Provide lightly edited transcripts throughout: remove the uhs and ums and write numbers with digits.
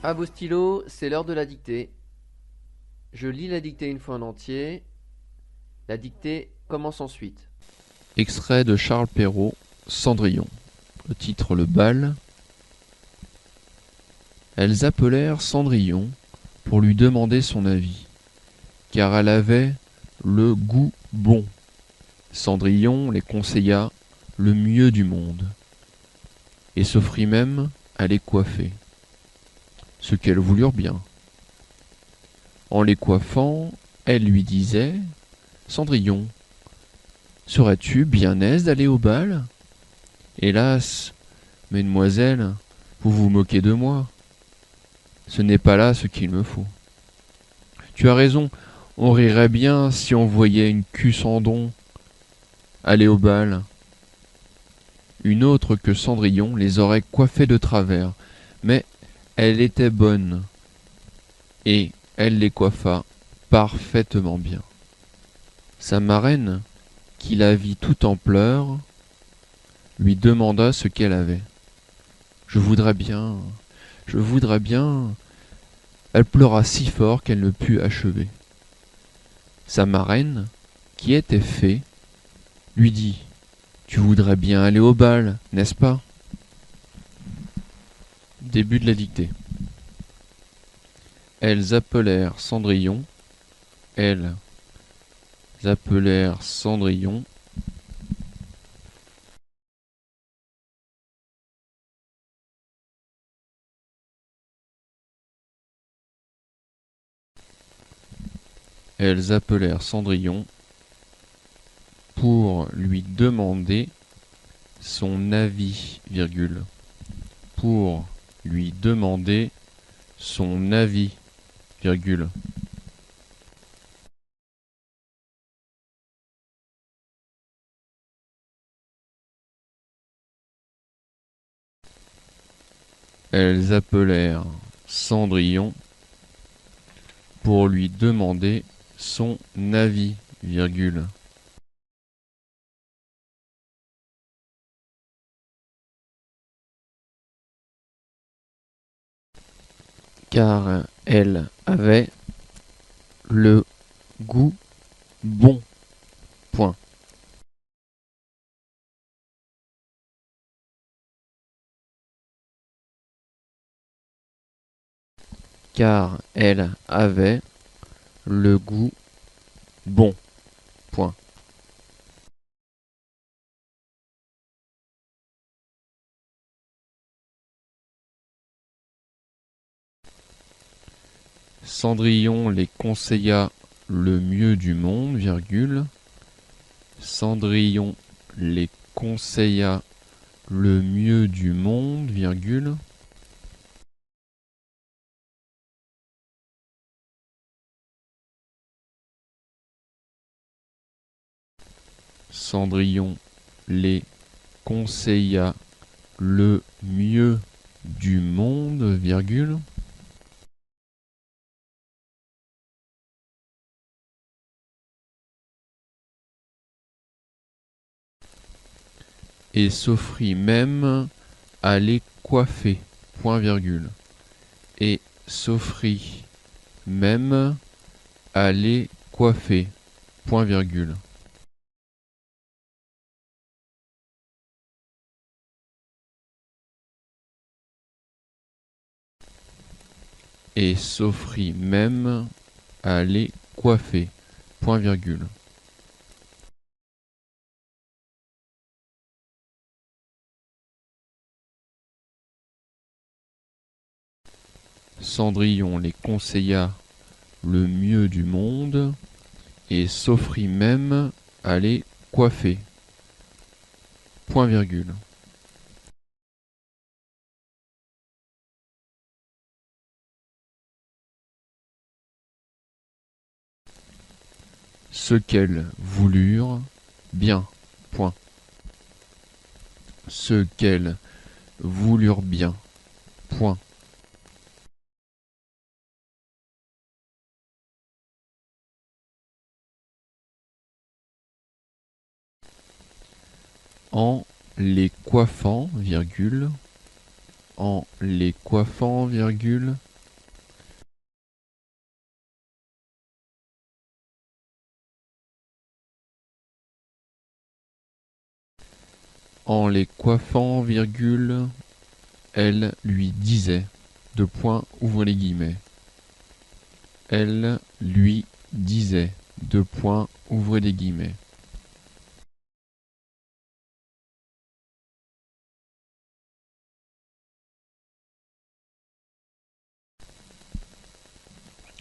À vos stylos, c'est l'heure de la dictée. Je lis la dictée une fois en entier. La dictée commence ensuite. Extrait de Charles Perrault, Cendrillon. Le titre Le bal. Elles appelèrent Cendrillon pour lui demander son avis, car elle avait le goût bon. Cendrillon les conseilla le mieux du monde, et s'offrit même à les coiffer, ce qu'elles voulurent bien. En les coiffant, elle lui disait: Cendrillon, serais-tu bien aise d'aller au bal? Hélas, mesdemoiselles, vous vous moquez de moi. Ce n'est pas là ce qu'il me faut. Tu as raison, on rirait bien si on voyait une Cucendon aller au bal. Une autre que Cendrillon les aurait coiffées de travers, mais elle était bonne, et elle les coiffa parfaitement bien. Sa marraine, qui la vit tout en pleurs, lui demanda ce qu'elle avait. Je voudrais bien, je voudrais bien. Elle pleura si fort qu'elle ne put achever. Sa marraine, qui était fée, lui dit: Tu voudrais bien aller au bal, n'est-ce pas? Début de la dictée. Elles appelèrent Cendrillon, elles appelèrent Cendrillon, elles appelèrent Cendrillon pour lui demander son avis, virgule, pour lui demander son avis, virgule. Elles appelèrent Cendrillon pour lui demander son avis, virgule. Car elle avait le goût bon. Point. Car elle avait le goût bon. Point. Cendrillon les conseilla le mieux du monde, virgule. Cendrillon les conseilla le mieux du monde, virgule. Cendrillon les conseilla le mieux du monde, virgule. Et s'offrit même à les coiffer, point virgule. Et s'offrit même à les coiffer, point virgule. Et s'offrit même à les coiffer, point virgule. Cendrillon les conseilla le mieux du monde et s'offrit même à les coiffer, point virgule. Ce qu'elles voulurent bien, point. Ce qu'elles voulurent bien, point. En les coiffant, virgule, en les coiffant, virgule, En les coiffant, virgule, elle lui disait, deux points, ouvrez les guillemets. Elle lui disait, deux points, ouvrez les guillemets.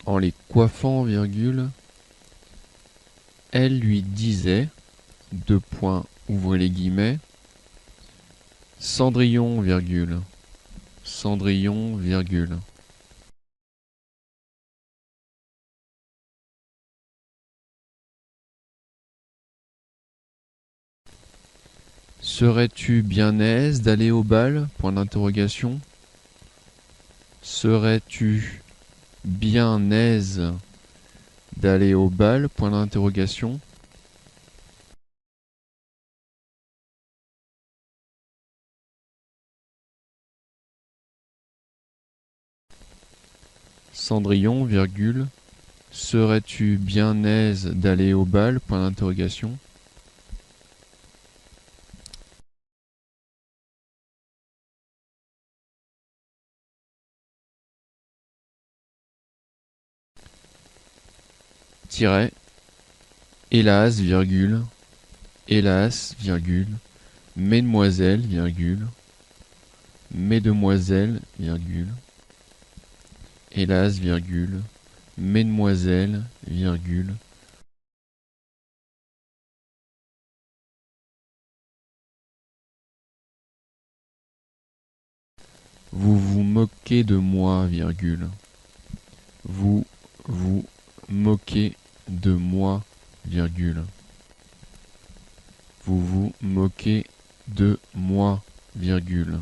En les coiffant, virgule, elle lui disait, deux points, ouvrez les guillemets, Cendrillon, virgule, Cendrillon, virgule. Serais-tu bien aise d'aller au bal? Point d'interrogation. Serais-tu bien aise d'aller au bal? Point d'interrogation. Cendrillon, virgule, serais-tu bien aise d'aller au bal? Point d'interrogation. Tiret, hélas, virgule, hélas, virgule, mesdemoiselles, virgule, mesdemoiselles, virgule, hélas, virgule, mesdemoiselles, virgule. Vous vous moquez de moi, virgule. Vous vous moquez de moi, virgule. Vous vous moquez de moi, virgule.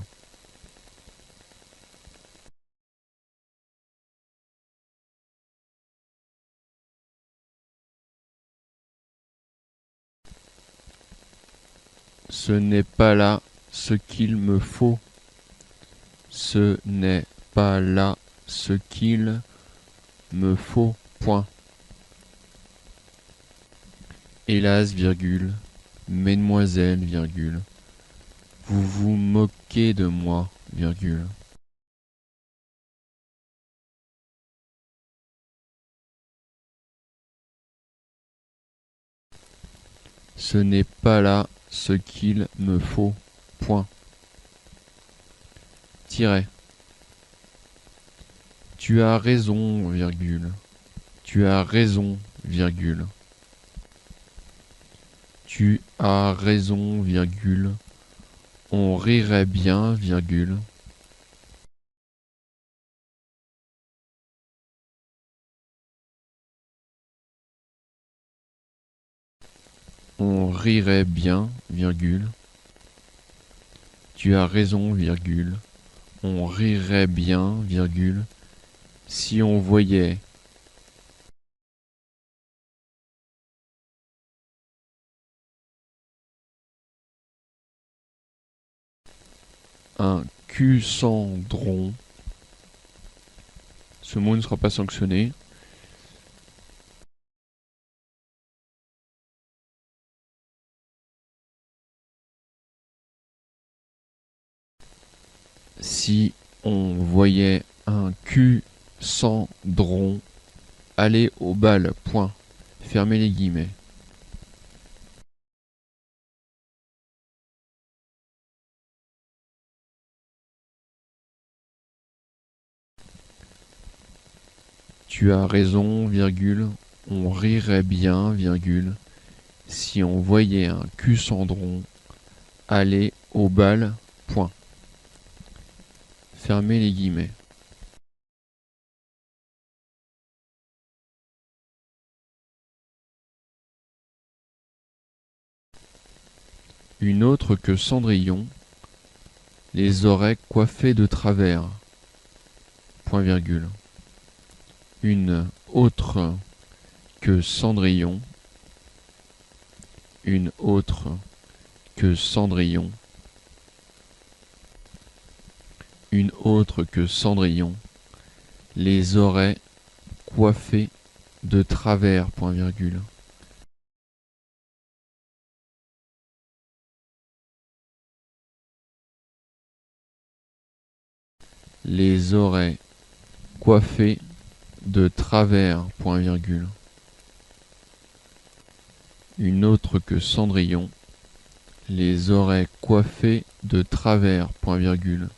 Ce n'est pas là ce qu'il me faut. Ce n'est pas là ce qu'il me faut. Point. Hélas, virgule, mesdemoiselles, virgule, vous vous moquez de moi, virgule. Ce n'est pas là ce qu'il me faut. Point. Tiret. Tu as raison, virgule. Tu as raison, virgule. Tu as raison, virgule. On rirait bien, virgule. On rirait bien, virgule. Tu as raison, virgule. On rirait bien, virgule. Si on voyait un cul-cendron, ce mot ne sera pas sanctionné. Si on voyait un cul-cendron aller au bal, point. Fermez les guillemets. Tu as raison, virgule. On rirait bien, virgule. Si on voyait un cul-cendron aller au bal, point. Fermez les guillemets. Une autre que Cendrillon, les aurait coiffés de travers. Point virgule. Une autre que Cendrillon, une autre que Cendrillon, une autre que Cendrillon, les aurait coiffés de travers, point virgule. les aurait coiffés de travers, point virgule. Une autre que Cendrillon les aurait coiffés de travers, point virgule.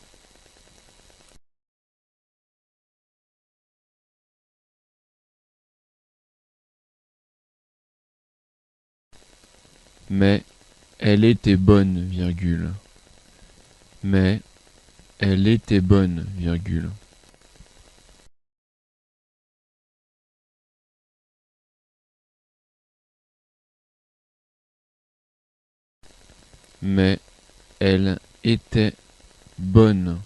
Mais elle était bonne, virgule. Mais elle était bonne, virgule. Mais elle était bonne,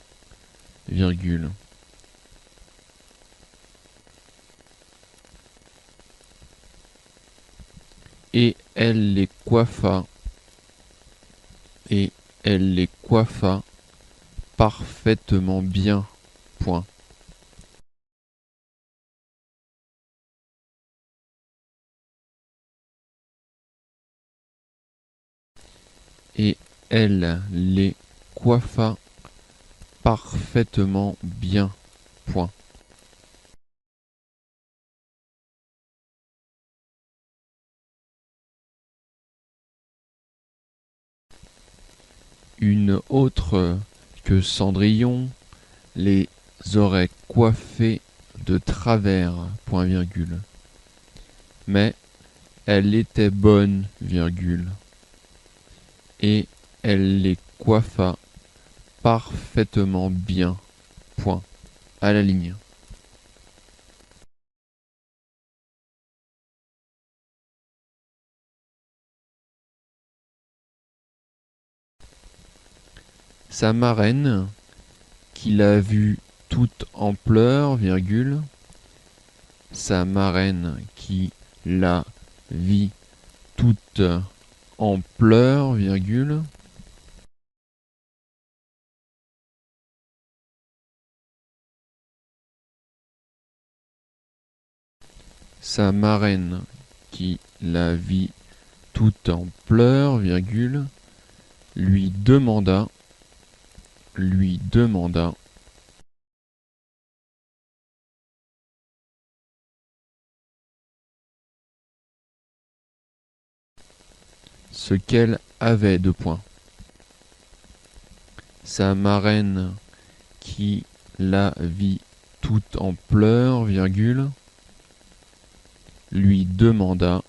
virgule. Et elle les coiffa, et elle les coiffa parfaitement bien, point. Et elle les coiffa parfaitement bien, point. Une autre que Cendrillon les aurait coiffés de travers, point virgule. Mais elle était bonne, virgule. Et elle les coiffa parfaitement bien, point. À la ligne. Sa marraine, qui l'a vue toute en pleurs, virgule. Sa marraine qui la vit toute en pleurs, virgule. Sa marraine qui la vit toute en pleurs, virgule, lui demanda ce qu'elle avait de point. Sa marraine qui la vit toute en pleurs, virgule, lui demanda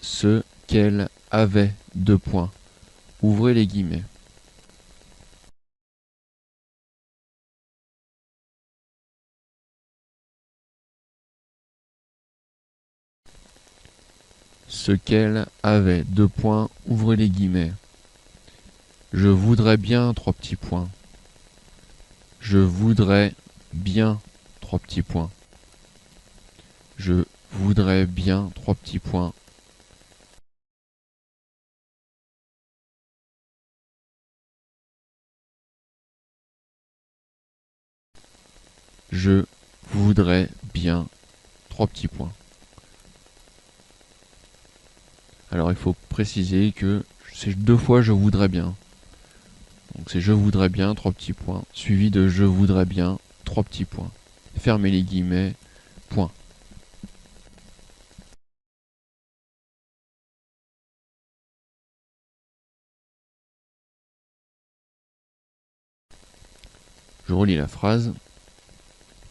ce qu'elle avait de point. Ouvrez les guillemets. Ce qu'elle avait de point. Ouvrez les guillemets. Je voudrais bien trois petits points. Je voudrais bien trois petits points. Je voudrais bien trois petits points. Je voudrais bien trois petits points. Alors il faut préciser que c'est deux fois je voudrais bien. Donc c'est je voudrais bien trois petits points, suivi de je voudrais bien trois petits points. Fermez les guillemets, point. Je relis la phrase.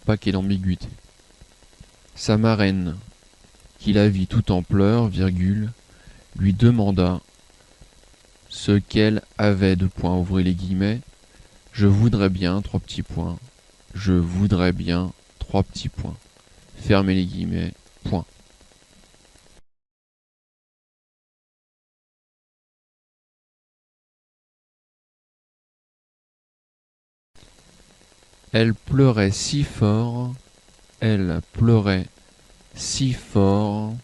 Pas qu'il y ait d'ambiguïté. Sa marraine, qui la vit tout en pleurs, virgule, lui demanda ce qu'elle avait de point, ouvrez les guillemets. Je voudrais bien trois petits points. Je voudrais bien trois petits points. Fermez les guillemets, point. Elle pleurait si fort, elle pleurait si fort.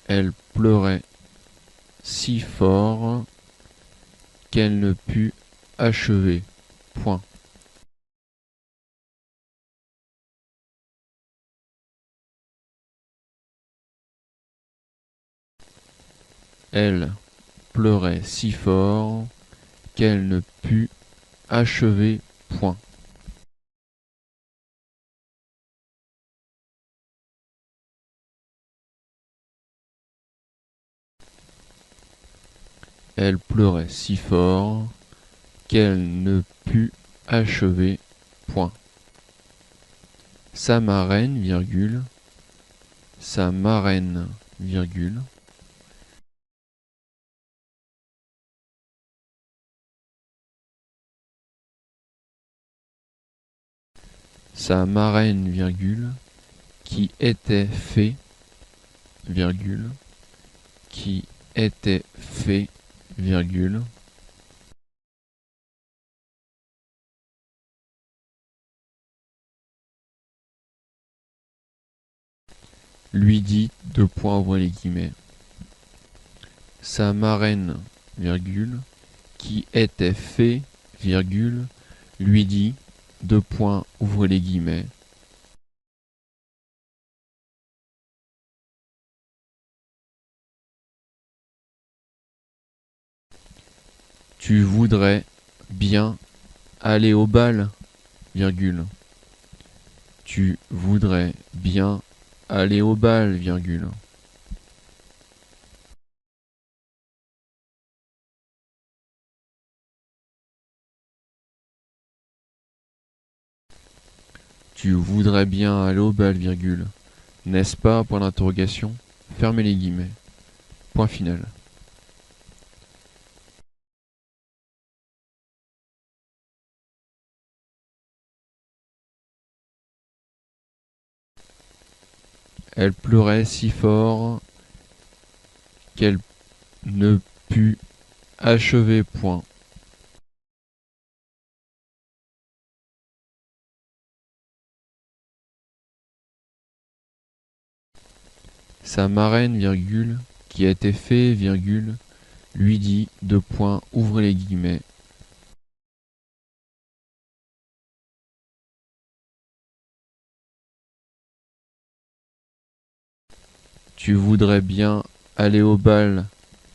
Elle pleurait si fort qu'elle ne put achever. Point. Elle pleurait si fort qu'elle ne put achever point. Elle pleurait si fort qu'elle ne put achever point. Sa marraine, virgule, sa marraine, virgule, sa marraine, virgule, qui était fée, virgule, qui était fée, virgule, lui dit, deux points, ouvrez les guillemets, sa marraine, virgule, qui était fée, virgule, lui dit, deux points, ouvrez les guillemets, tu voudrais bien aller au bal, virgule. Tu voudrais bien aller au bal, virgule. Tu voudrais bien aller au bal, virgule. N'est-ce pas, point d'interrogation? Fermez les guillemets. Point final. Elle pleurait si fort qu'elle ne put achever point. Sa marraine, virgule, qui a été fée, virgule, lui dit, deux points, ouvrez les guillemets. Tu voudrais bien aller au bal,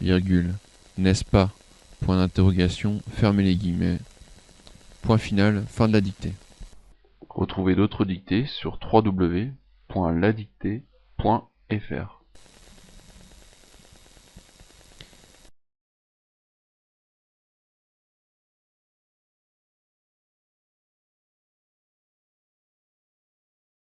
virgule, n'est-ce pas? Point d'interrogation, fermez les guillemets. Point final, fin de la dictée. Retrouvez d'autres dictées sur www.ladictée.fr.